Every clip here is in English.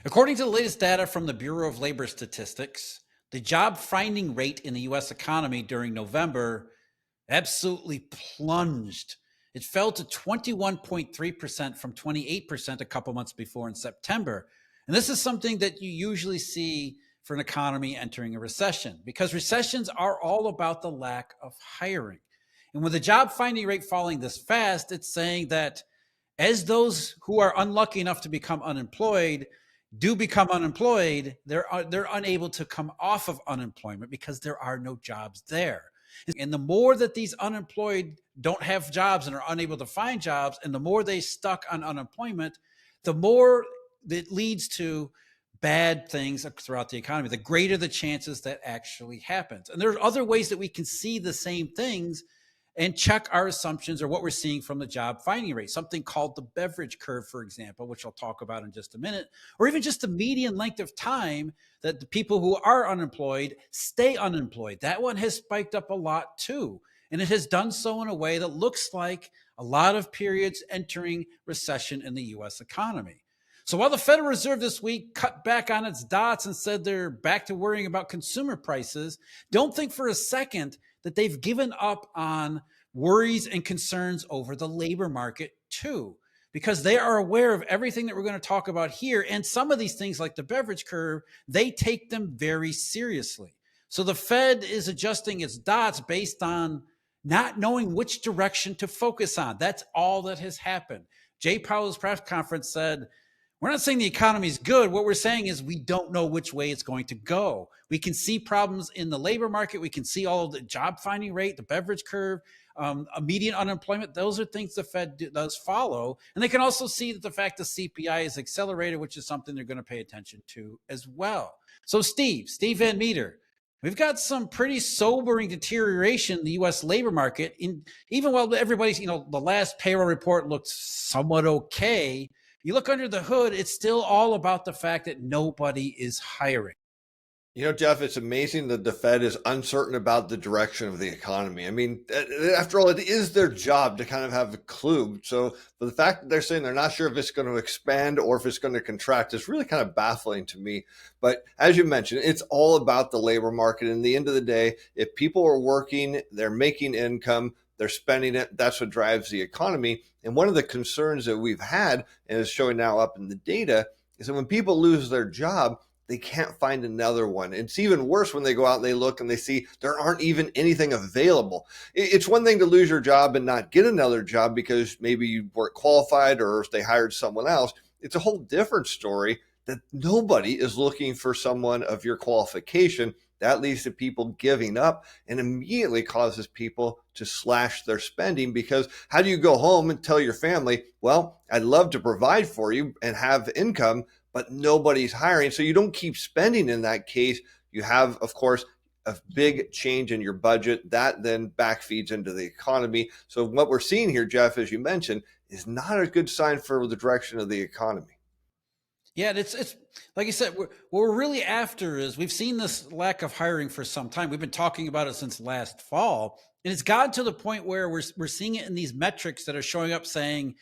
According to the latest data from the Bureau of Labor Statistics, the job finding rate in the US economy during November absolutely plunged. It fell to 21.3% from 28% a couple months before in September. And this is something that you usually see for an economy entering a recession because recessions are all about the lack of hiring. And with the job finding rate falling this fast, it's saying that as those who are unlucky enough to become unemployed do become unemployed, they're unable to come off of unemployment because there are no jobs there. And the more that these unemployed don't have jobs and are unable to find jobs, and the more they stuck on unemployment, the more it leads to bad things throughout the economy, the greater the chances that actually happens. And there are other ways that we can see the same things and check our assumptions or what we're seeing from the job finding rate, something called the Beveridge Curve, for example, which I'll talk about in just a minute, or even just the median length of time that the people who are unemployed stay unemployed. That one has spiked up a lot too. And it has done so in a way that looks like a lot of periods entering recession in the US economy. So while the Federal Reserve this week cut back on its dots and said they're back to worrying about consumer prices, don't think for a second that they've given up on worries and concerns over the labor market too, because they are aware of everything that we're going to talk about here. And some of these things, like the Beveridge Curve, they take them very seriously. So the Fed is adjusting its dots based on not knowing which direction to focus on. That's all that has happened. Jay Powell's press conference said, we're not saying the economy is good. What we're saying is we don't know which way it's going to go. We can see problems in the labor market. We can see all of the job finding rate, the Beveridge curve, median unemployment. Those are things the Fed does follow. And they can also see that the fact the CPI is accelerated, which is something they're going to pay attention to as well. So Steve Van Metre, we've got some pretty sobering deterioration in the U.S. labor market. Even while everybody's, the last payroll report looked somewhat okay, you look under the hood, it's still all about the fact that nobody is hiring. Jeff, it's amazing that the Fed is uncertain about the direction of the economy. I mean, after all, it is their job to kind of have a clue. So the fact that they're saying they're not sure if it's going to expand or if it's going to contract is really kind of baffling to me. But as you mentioned, it's all about the labor market. And at the end of the day, if people are working, they're making income, they're spending it, that's what drives the economy. And one of the concerns that we've had, and is showing now up in the data, is that when people lose their job, they can't find another one. It's even worse when they go out and they look and they see there aren't even anything available. It's one thing to lose your job and not get another job because maybe you weren't qualified or if they hired someone else. It's a whole different story that nobody is looking for someone of your qualification. That leads to people giving up and immediately causes people to slash their spending, because how do you go home and tell your family, well, I'd love to provide for you and have income, but nobody's hiring. So you don't keep spending in that case. You have, of course, a big change in your budget that then backfeeds into the economy. So what we're seeing here, Jeff, as you mentioned, is not a good sign for the direction of the economy. Yeah, it's like I said, what we're really after is we've seen this lack of hiring for some time. We've been talking about it since last fall, and it's gotten to the point where we're seeing it in these metrics that are showing up saying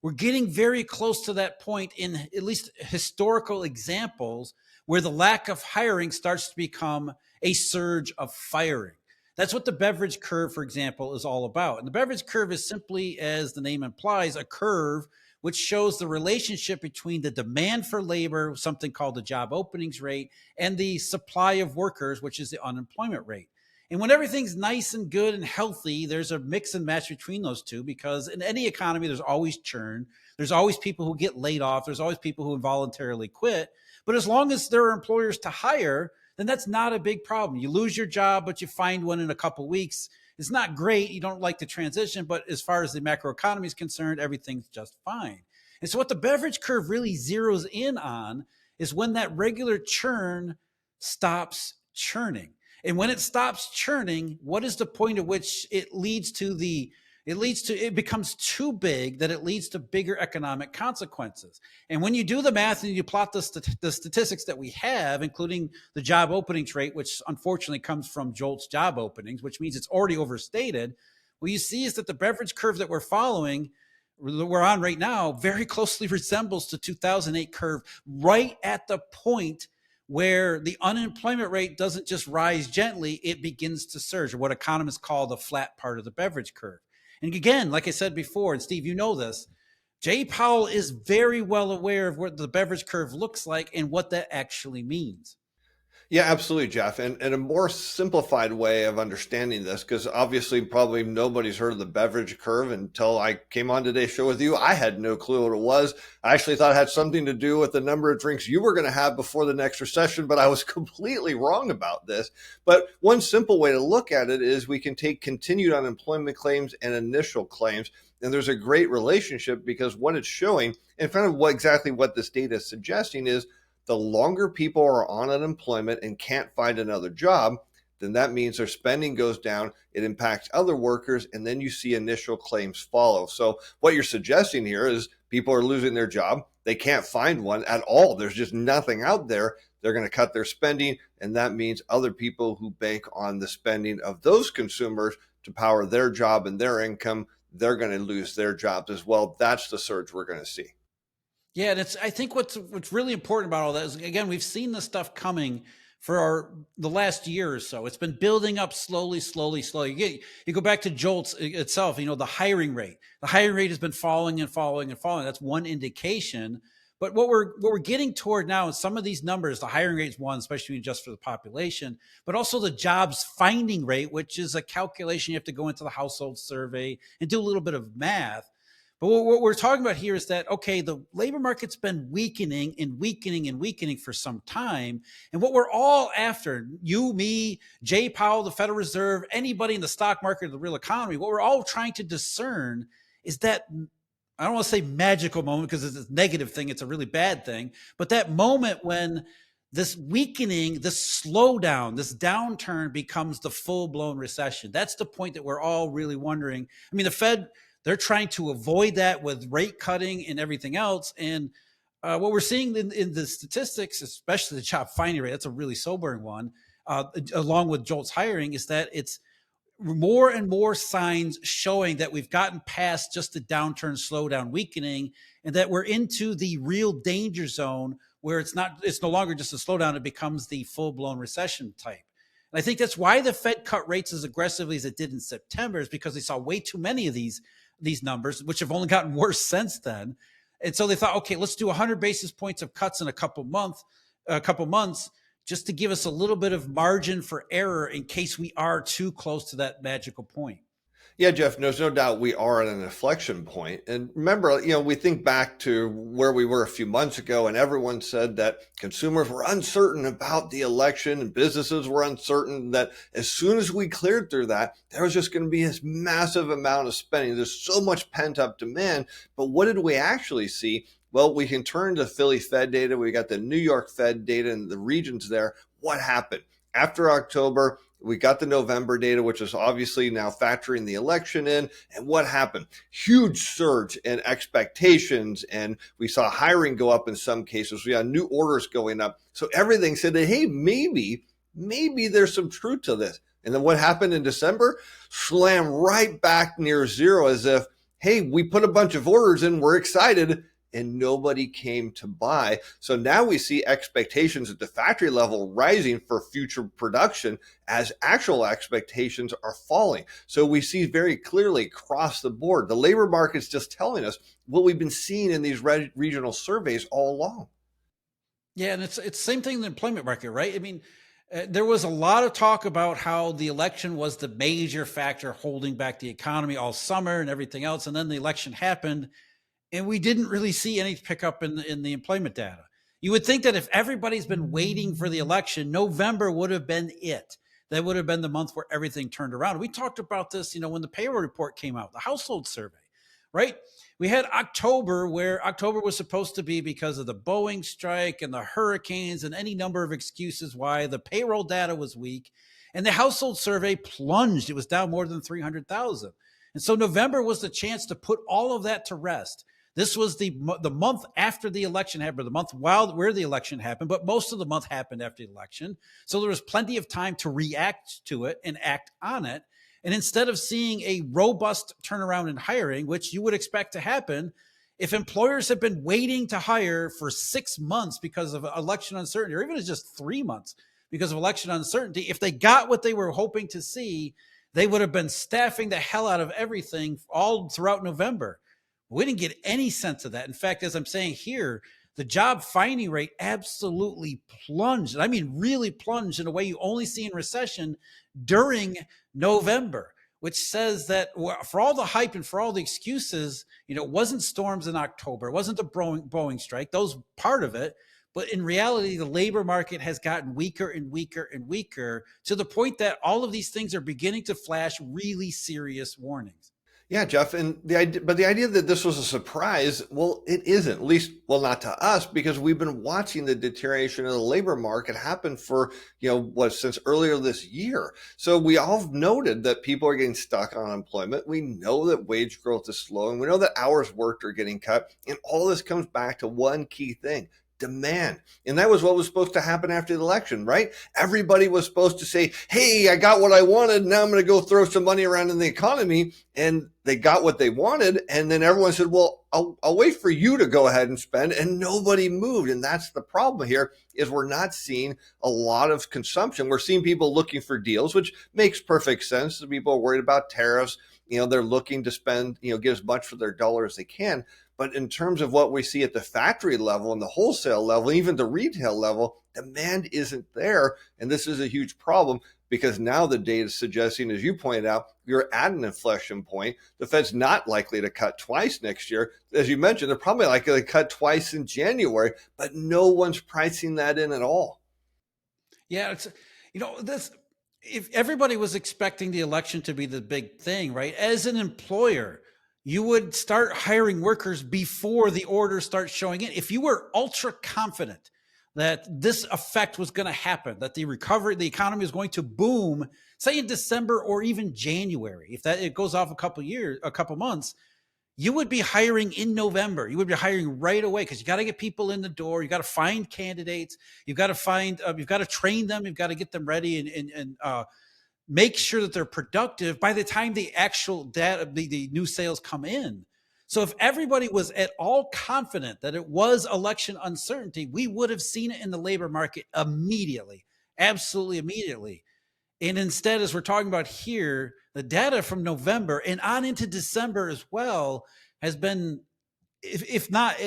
we're getting very close to that point in at least historical examples where the lack of hiring starts to become a surge of firing. That's what the Beveridge curve, for example, is all about. And the Beveridge curve is simply, as the name implies, a curve which shows the relationship between the demand for labor, something called the job openings rate, and the supply of workers, which is the unemployment rate. And when everything's nice and good and healthy, there's a mix and match between those two, because in any economy, there's always churn. There's always people who get laid off. There's always people who involuntarily quit. But as long as there are employers to hire, then that's not a big problem. You lose your job, but you find one in a couple of weeks. It's not great. You don't like the transition, but as far as the macroeconomy is concerned, everything's just fine. And so what the Beveridge curve really zeroes in on is when that regular churn stops churning. And when it stops churning, what is the point at which it becomes too big, that it leads to bigger economic consequences. And when you do the math and you plot the statistics that we have, including the job openings rate, which unfortunately comes from JOLTS job openings, which means it's already overstated, what you see is that the Beveridge curve that we're following that we're on right now very closely resembles the 2008 curve, right at the point where the unemployment rate doesn't just rise gently, it begins to surge, or what economists call the flat part of the Beveridge curve. And again, like I said before, and Steve, you know this, Jay Powell is very well aware of what the Beveridge curve looks like and what that actually means. Yeah, absolutely, Jeff. And a more simplified way of understanding this, because obviously probably nobody's heard of the Beveridge curve until I came on today's show with you. I had no clue what it was. I actually thought it had something to do with the number of drinks you were going to have before the next recession, but I was completely wrong about this. But one simple way to look at it is we can take continued unemployment claims and initial claims. And there's a great relationship because what it's showing, and kind of exactly what this data is suggesting is, the longer people are on unemployment and can't find another job, then that means their spending goes down. It impacts other workers, and then you see initial claims follow. So what you're suggesting here is people are losing their job. They can't find one at all. There's just nothing out there. They're going to cut their spending, and that means other people who bank on the spending of those consumers to power their job and their income, they're going to lose their jobs as well. That's the surge we're going to see. Yeah, and I think what's really important about all that is, again, we've seen this stuff coming for the last year or so. It's been building up slowly, slowly, slowly. You go back to JOLTS itself, the hiring rate. The hiring rate has been falling and falling and falling. That's one indication. But what we're getting toward now is some of these numbers. The hiring rate is one, especially just for the population, but also the jobs finding rate, which is a calculation. You have to go into the household survey and do a little bit of math. But what we're talking about here is that, okay, the labor market's been weakening and weakening and weakening for some time. And what we're all after, you, me, Jay Powell, the Federal Reserve, anybody in the stock market, the real economy, what we're all trying to discern is that, I don't want to say magical moment because it's a negative thing, it's a really bad thing, but that moment when this weakening, this slowdown, this downturn becomes the full-blown recession. That's the point that we're all really wondering. I mean, the Fed, they're trying to avoid that with rate cutting and everything else. And what we're seeing in the statistics, especially the job finding rate, that's a really sobering one, along with JOLTS hiring, is that it's more and more signs showing that we've gotten past just the downturn, slowdown, weakening, and that we're into the real danger zone where it's no longer just a slowdown, it becomes the full-blown recession type. And I think that's why the Fed cut rates as aggressively as it did in September, is because they saw way too many of these numbers, which have only gotten worse since then. And so they thought, okay, let's do 100 basis points of cuts in a couple months, just to give us a little bit of margin for error in case we are too close to that magical point. Yeah, Jeff, there's no doubt we are at an inflection point. And remember, we think back to where we were a few months ago, and everyone said that consumers were uncertain about the election and businesses were uncertain, that as soon as we cleared through that, there was just going to be this massive amount of spending. There's so much pent up demand. But what did we actually see? Well, we can turn to Philly Fed data. We got the New York Fed data and the regions there. What happened? After October, we got the November data, which is obviously now factoring the election in. And what happened? Huge surge in expectations. And we saw hiring go up in some cases. We had new orders going up. So everything said that, hey, maybe there's some truth to this. And then what happened in December? Slam right back near zero, as if, hey, we put a bunch of orders in, we're excited, and nobody came to buy. So now we see expectations at the factory level rising for future production as actual expectations are falling. So we see very clearly across the board, the labor market's just telling us what we've been seeing in these regional surveys all along. Yeah, and it's the same thing in the employment market, right? I mean, there was a lot of talk about how the election was the major factor holding back the economy all summer and everything else. And then the election happened, and we didn't really see any pickup in the employment data. You would think that if everybody's been waiting for the election, November would have been it. That would have been the month where everything turned around. We talked about this, when the payroll report came out, the household survey, right? We had October, where October was supposed to be, because of the Boeing strike and the hurricanes and any number of excuses why the payroll data was weak. And the household survey plunged. It was down more than 300,000. And so November was the chance to put all of that to rest. This was the month after the election happened, the month where the election happened, but most of the month happened after the election. So there was plenty of time to react to it and act on it. And instead of seeing a robust turnaround in hiring, which you would expect to happen, if employers have been waiting to hire for 6 months because of election uncertainty, or even just 3 months because of election uncertainty, if they got what they were hoping to see, they would have been staffing the hell out of everything all throughout November. We didn't get any sense of that. In fact, as I'm saying here, the job finding rate absolutely plunged. I mean, really plunged in a way you only see in recession during November, which says that for all the hype and for all the excuses, it wasn't storms in October. It wasn't the Boeing strike. Those part of it. But in reality, the labor market has gotten weaker and weaker and weaker to the point that all of these things are beginning to flash really serious warnings. Yeah, Jeff, and the idea that this was a surprise, well, it isn't. At least, well, not to us, because we've been watching the deterioration of the labor market happen for, since earlier this year. So we all noted that people are getting stuck on unemployment. We know that wage growth is slowing. We know that hours worked are getting cut, and all this comes back to one key thing: demand. And that was what was supposed to happen after the election, right? Everybody was supposed to say, hey, I got what I wanted. Now I'm going to go throw some money around in the economy. And they got what they wanted. And then everyone said, well, I'll wait for you to go ahead and spend. And nobody moved. And that's the problem here, is we're not seeing a lot of consumption. We're seeing people looking for deals, which makes perfect sense. The people are worried about tariffs. They're looking to spend, get as much for their dollar as they can. But in terms of what we see at the factory level and the wholesale level, even the retail level, demand isn't there. And this is a huge problem, because now the data is suggesting, as you pointed out, you're at an inflection point. The Fed's not likely to cut twice next year. As you mentioned, they're probably likely to cut twice in January, but no one's pricing that in at all. Yeah, this. If everybody was expecting the election to be the big thing, right? As an employer, you would start hiring workers before the orders start showing in. If you were ultra confident that this effect was going to happen, that the economy is going to boom, say in December or even January, if it goes off a couple months, you would be hiring in November. You would be hiring right away, because you got to get people in the door. You got to find candidates. You've got to train them. You've got to get them ready and make sure that they're productive by the time the actual data, the new sales come in. So if everybody was at all confident that it was election uncertainty, we would have seen it in the labor market immediately, absolutely immediately. And instead, as we're talking about here, the data from November and on into December as well has been, if not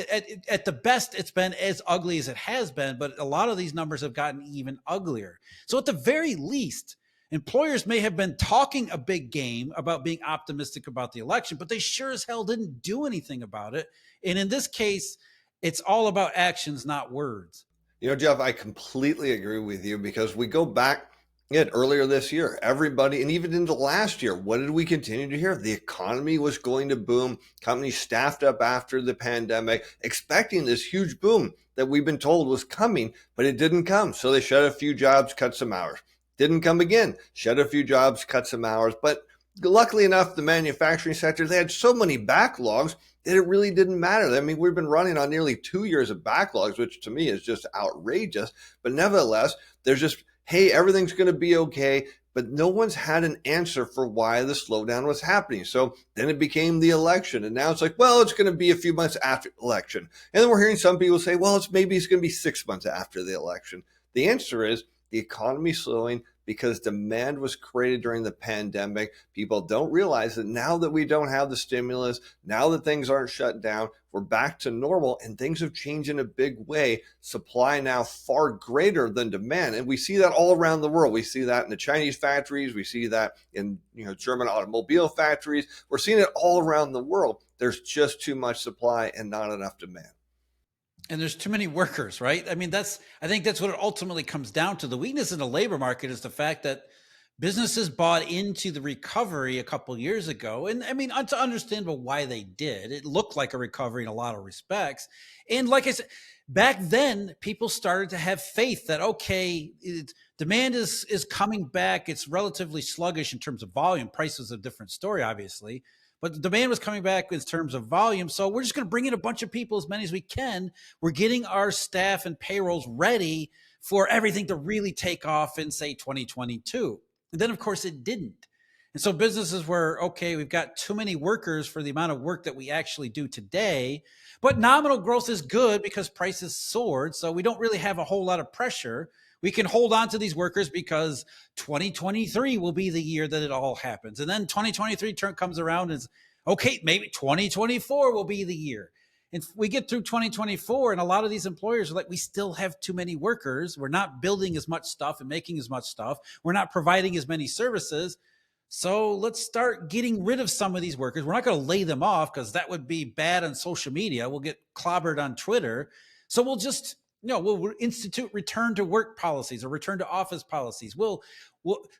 at the best, it's been as ugly as it has been. But a lot of these numbers have gotten even uglier. So at the very least, employers may have been talking a big game about being optimistic about the election, but they sure as hell didn't do anything about it. And in this case, it's all about actions, not words. Jeff, I completely agree with you, because we go back earlier this year, everybody, and even into last year, what did we continue to hear? The economy was going to boom. Companies staffed up after the pandemic, expecting this huge boom that we've been told was coming, but it didn't come. So they shut a few jobs, cut some hours. Didn't come again, shut a few jobs, cut some hours. But luckily enough, the manufacturing sector, they had so many backlogs that it really didn't matter. I mean, we've been running on nearly 2 years of backlogs, which to me is just outrageous. But nevertheless, there's just, hey, everything's going to be okay. But no one's had an answer for why the slowdown was happening. So then it became the election. And now it's like, well, it's going to be a few months after the election. And then we're hearing some people say, well, maybe it's going to be 6 months after the election. The answer is the economy slowing because demand was created during the pandemic. People don't realize that now that we don't have the stimulus, now that things aren't shut down, we're back to normal, and things have changed in a big way. Supply now far greater than demand. And we see that all around the world. We see that in the Chinese factories. We see that in German automobile factories. We're seeing it all around the world. There's just too much supply and not enough demand. And there's too many workers, right? I mean, I think that's what it ultimately comes down to. The weakness in the labor market is the fact that businesses bought into the recovery a couple of years ago. And I mean, it's understandable why they did. It looked like a recovery in a lot of respects. And like I said, back then, people started to have faith that, okay, demand is coming back. It's relatively sluggish in terms of volume. Price was a different story, obviously. But the demand was coming back in terms of volume. So we're just going to bring in a bunch of people, as many as we can. We're getting our staff and payrolls ready for everything to really take off in, say, 2022. And then, of course, it didn't. And so businesses were, okay, we've got too many workers for the amount of work that we actually do today, but nominal growth is good because prices soared. So we don't really have a whole lot of pressure. We can hold on to these workers because 2023 will be the year that it all happens. And then 2023 comes around and is, okay, maybe 2024 will be the year. And we get through 2024, and a lot of these employers are like, we still have too many workers. We're not building as much stuff and making as much stuff. We're not providing as many services. So let's start getting rid of some of these workers. We're not going to lay them off because that would be bad on social media. We'll get clobbered on Twitter. So we'll just, we'll institute return to work policies or return to office policies. We'll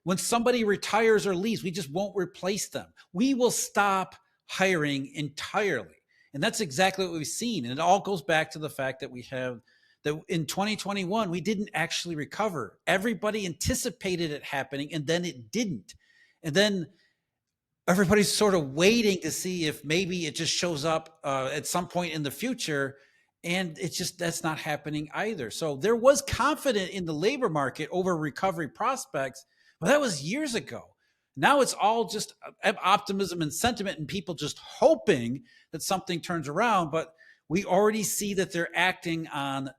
when somebody retires or leaves, we just won't replace them. We will stop hiring entirely. And that's exactly what we've seen. And it all goes back to the fact that we have that in 2021, we didn't actually recover. Everybody anticipated it happening, and then it didn't. And then everybody's sort of waiting to see if maybe it just shows up at some point in the future. And it's just, that's not happening either. So there was confidence in the labor market over recovery prospects, but that was years ago. Now it's all just optimism and sentiment and people just hoping that something turns around. But we already see that they're acting on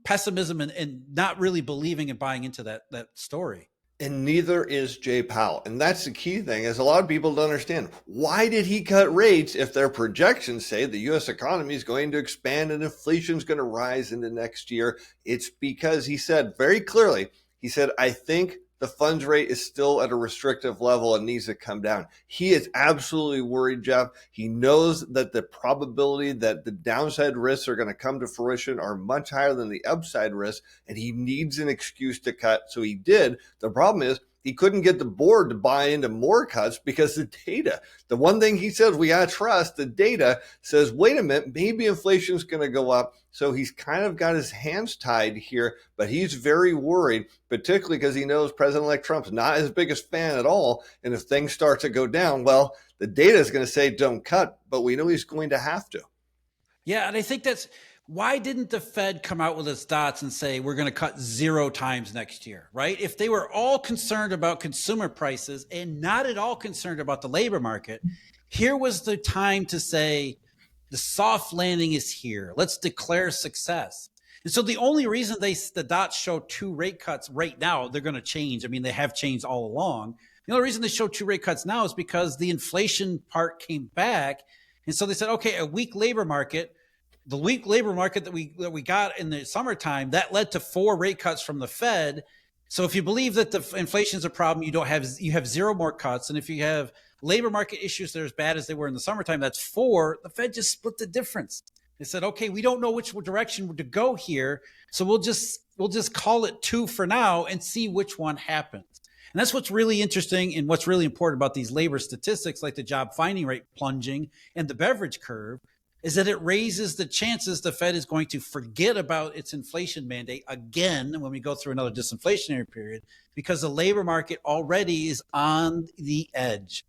pessimism and not really believing and buying into that story. And neither is Jay Powell. And that's the key thing, is a lot of people don't understand. Why did he cut rates if their projections say the U.S. economy is going to expand and inflation is going to rise into next year? It's because he said very clearly, he said, I think the funds rate is still at a restrictive level and needs to come down. He is absolutely worried, Jeff. He knows that the probability that the downside risks are going to come to fruition are much higher than the upside risks, and he needs an excuse to cut. So he did. The problem is he couldn't get the board to buy into more cuts because the data, the one thing he says we got to trust, the data says, wait a minute, maybe inflation is going to go up. So he's kind of got his hands tied here, but he's very worried, particularly because he knows President-elect Trump's not his biggest fan at all. And if things start to go down, well, the data is going to say don't cut, but we know he's going to have to. Yeah, and I think that's, why didn't the Fed come out with its dots and say we're going to cut 0 times next year, right? If they were all concerned about consumer prices and not at all concerned about the labor market, here was the time to say the soft landing is here. Let's declare success. And so the only reason the dots show 2 rate cuts right now, they're going to change. I mean, they have changed all along. The only reason they show 2 rate cuts now is because the inflation part came back. And so they said, okay, a weak labor market, the weak labor market that we got in the summertime, that led to 4 rate cuts from the Fed. So if you believe that the inflation is a problem, you have 0 more cuts. And if you have labor market issues that are as bad as they were in the summertime, that's 4. The Fed just split the difference. They said, okay, we don't know which direction to go here, so we'll just call it 2 for now and see which one happens. And that's what's really interesting and what's really important about these labor statistics, like the job finding rate plunging and the Beveridge curve, is that it raises the chances the Fed is going to forget about its inflation mandate again when we go through another disinflationary period, because the labor market already is on the edge.